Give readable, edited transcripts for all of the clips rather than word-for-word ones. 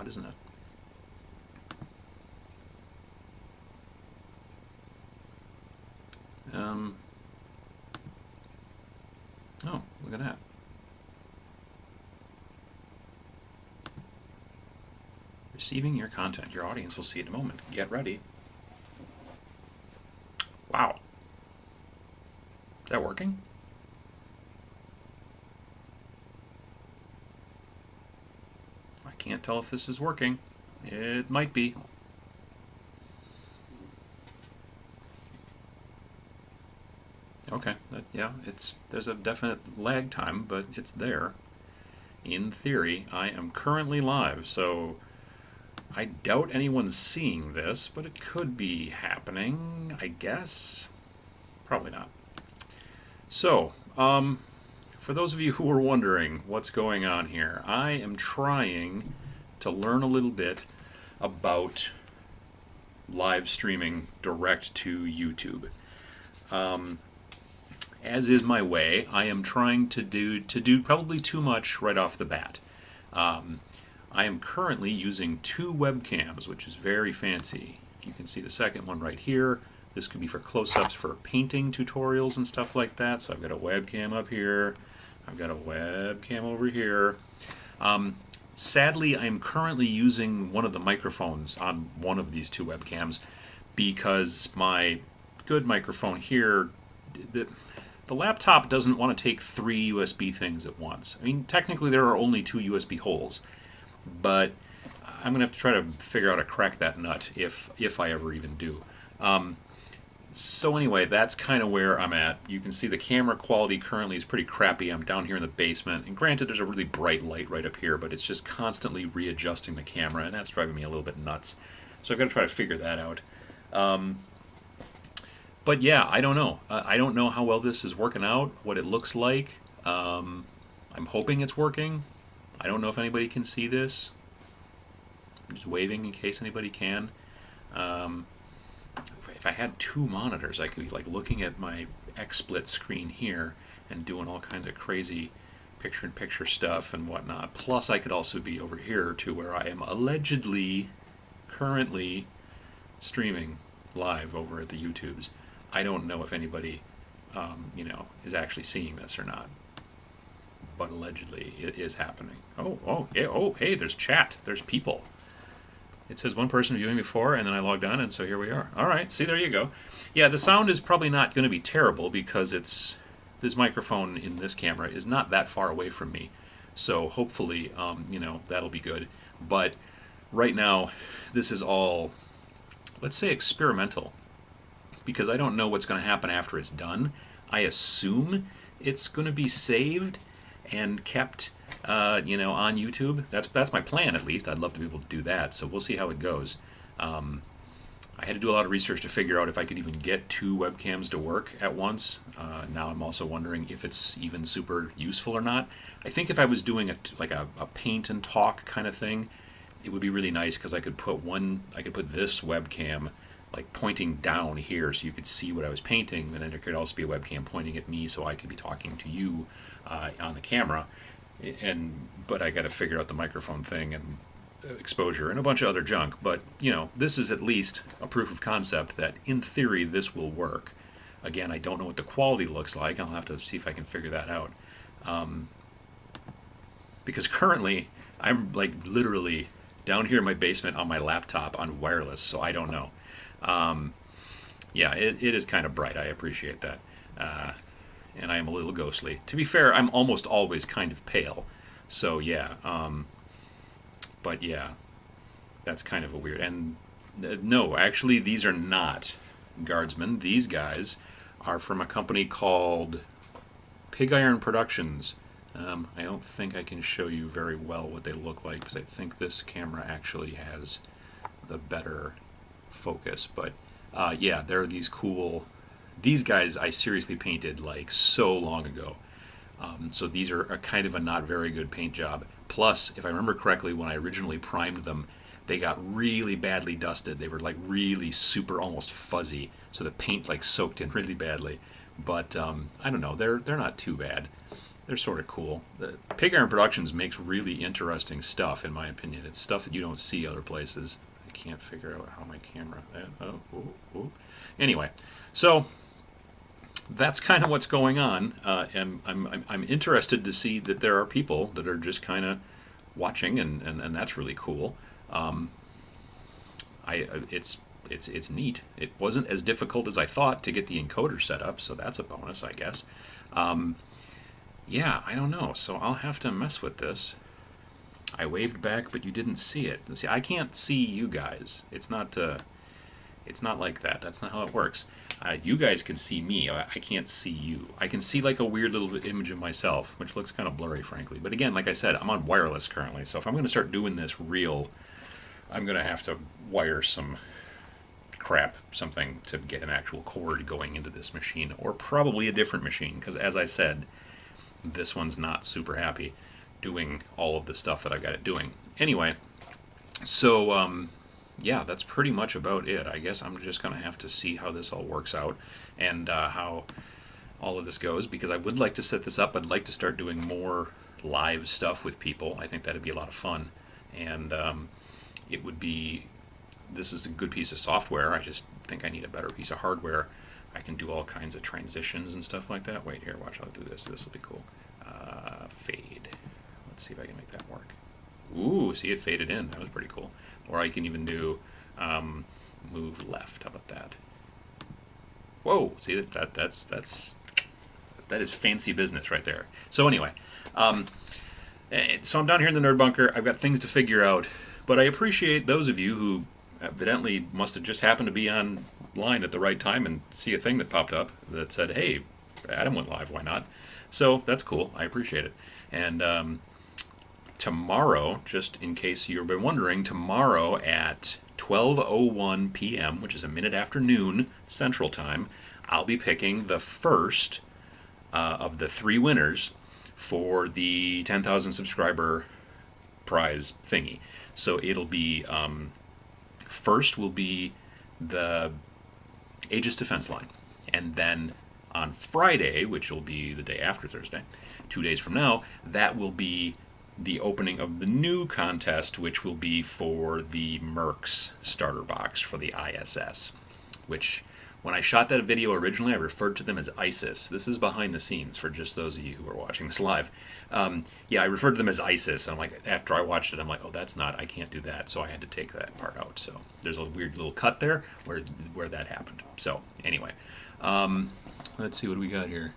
isn't it? Oh, look at that. Receiving your content. Your audience will see it in a moment. Get ready. Wow. Is that working? I can't tell if this is working. It might be. Okay, yeah, there's a definite lag time, but it's there. In theory, I am currently live, so I doubt anyone's seeing this, but it could be happening, I guess. Probably not. So, for those of you who are wondering what's going on here, I am trying to learn a little bit about live streaming direct to YouTube. As is my way, I am trying to do probably too much right off the bat. I am currently using 2 webcams, which is very fancy. You can see the second one right here. This could be for close-ups for painting tutorials and stuff like that. So I've got a webcam up here. I've got a webcam over here. Sadly, I'm currently using one of the microphones on one of these 2 webcams because my good microphone here, the laptop doesn't want to take 3 USB things at once. I mean, technically there are only 2 USB holes, but I'm going to have to try to figure out how to crack that nut if I ever even do. So anyway, that's kind of where I'm at. You can see the camera quality currently is pretty crappy. I'm down here in the basement, and granted there's a really bright light right up here, but it's just constantly readjusting the camera, and that's driving me a little bit nuts. So I've got to try to figure that out. But yeah, I don't know. I don't know how well this is working out, what it looks like. I'm hoping it's working. I don't know if anybody can see this. I'm just waving in case anybody can. If I had 2 monitors, I could be like looking at my XSplit screen here and doing all kinds of crazy picture-in-picture stuff and whatnot. Plus, I could also be over here to where I am allegedly currently streaming live over at the YouTubes. I don't know if anybody, is actually seeing this or not, but allegedly it is happening. Hey, there's chat. There's people. It says 1 person viewing before, and then I logged on, and so here we are. All right, see, there you go. Yeah, the sound is probably not going to be terrible because this microphone in this camera is not that far away from me, so hopefully, that'll be good. But right now, this is all, let's say, experimental, because I don't know what's going to happen after it's done. I assume it's going to be saved and kept on YouTube. That's my plan, at least. I'd love to be able to do that, so we'll see how it goes. I had to do a lot of research to figure out if I could even get 2 webcams to work at once. Now I'm also wondering if it's even super useful or not. I think if I was doing a paint and talk kind of thing, it would be really nice because I could put this webcam like pointing down here so you could see what I was painting, and then there could also be a webcam pointing at me so I could be talking to you on the camera. But I got to figure out the microphone thing and exposure and a bunch of other junk. But this is at least a proof of concept that in theory this will work. Again, I don't know what the quality looks like. I'll have to see if I can figure that out. Because currently I'm like literally down here in my basement on my laptop on wireless, so I don't know. Yeah, it is kind of bright. I appreciate that. And I am a little ghostly. To be fair, I'm almost always kind of pale. So yeah, but yeah, that's kind of a weird. And no, actually, these are not Guardsmen. These guys are from a company called Pig Iron Productions. I don't think I can show you very well what they look like because I think this camera actually has the better focus. But yeah, there are these cool. These guys I seriously painted like so long ago. So these are a kind of a not very good paint job. Plus, if I remember correctly, when I originally primed them, they got really badly dusted. They were like really super, almost fuzzy. So the paint like soaked in really badly. But I don't know, they're not too bad. they're sort of cool. The Pig Iron Productions makes really interesting stuff, in my opinion. It's stuff that you don't see other places. I can't figure out how my camera. Anyway, so that's kind of what's going on, and I'm interested to see that there are people that are just kind of watching, and that's really cool. It's neat. It wasn't as difficult as I thought to get the encoder set up, so that's a bonus, I guess. Yeah, I don't know. So I'll have to mess with this. I waved back, but you didn't see it. See, I can't see you guys. It's not like that. That's not how it works. You guys can see me. I can't see you. I can see like a weird little image of myself, which looks kind of blurry, frankly. But again, like I said, I'm on wireless currently. So if I'm going to start doing this real, I'm going to have to wire some crap, something to get an actual cord going into this machine, or probably a different machine, because as I said, this one's not super happy doing all of the stuff that I've got it doing. Anyway, so yeah, that's pretty much about it. I guess I'm just going to have to see how this all works out, and how all of this goes, because I would like to set this up. I'd like to start doing more live stuff with people. I think that'd be a lot of fun, and it would be, this is a good piece of software. I just think I need a better piece of hardware. I can do all kinds of transitions and stuff like that. Wait here, watch, I'll do this. This will be cool. Fade. Let's see if I can make that work. Ooh, see, it faded in. That was pretty cool. Or I can even do move left. How about that? Whoa, see, that is fancy business right there. So anyway, so I'm down here in the Nerd Bunker. I've got things to figure out, but I appreciate those of you who evidently must have just happened to be online at the right time and see a thing that popped up that said, hey, Adam went live, why not? So that's cool. I appreciate it. And tomorrow, just in case you've been wondering, tomorrow at 12:01 p.m., which is a minute after noon Central Time, I'll be picking the first of the 3 winners for the 10,000 subscriber prize thingy. So it'll be, first will be the Aegis Defense Line, and then on Friday, which will be the day after Thursday, 2 days from now, that will be the opening of the new contest, which will be for the Mercs starter box for the ISS, which when I shot that video originally, I referred to them as ISIS. This is behind the scenes for just those of you who are watching this live. Yeah, I referred to them as ISIS. I'm like, after I watched it, I'm like, oh, that's not, I can't do that. So I had to take that part out. So there's a weird little cut there where that happened. So anyway, let's see what we got here.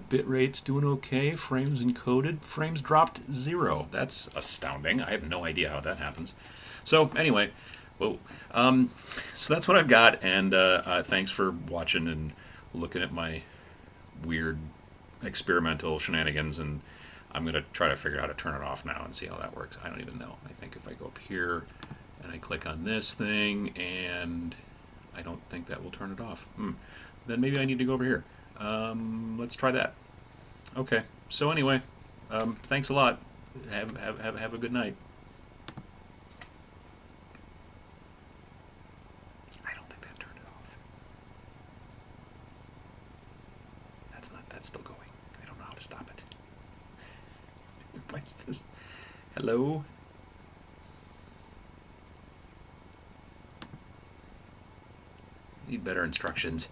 Bit rate's doing okay. Frames encoded. Frames dropped 0. That's astounding. I have no idea how that happens. So anyway, whoa. So that's what I've got, and thanks for watching and looking at my weird experimental shenanigans, and I'm going to try to figure out how to turn it off now and see how that works. I don't even know. I think if I go up here and I click on this thing, and I don't think that will turn it off. Then maybe I need to go over here. Let's try that. Okay. So anyway, thanks a lot. Have a good night. I don't think that turned it off. That's still going. I don't know how to stop it. What's this? Hello? Need better instructions.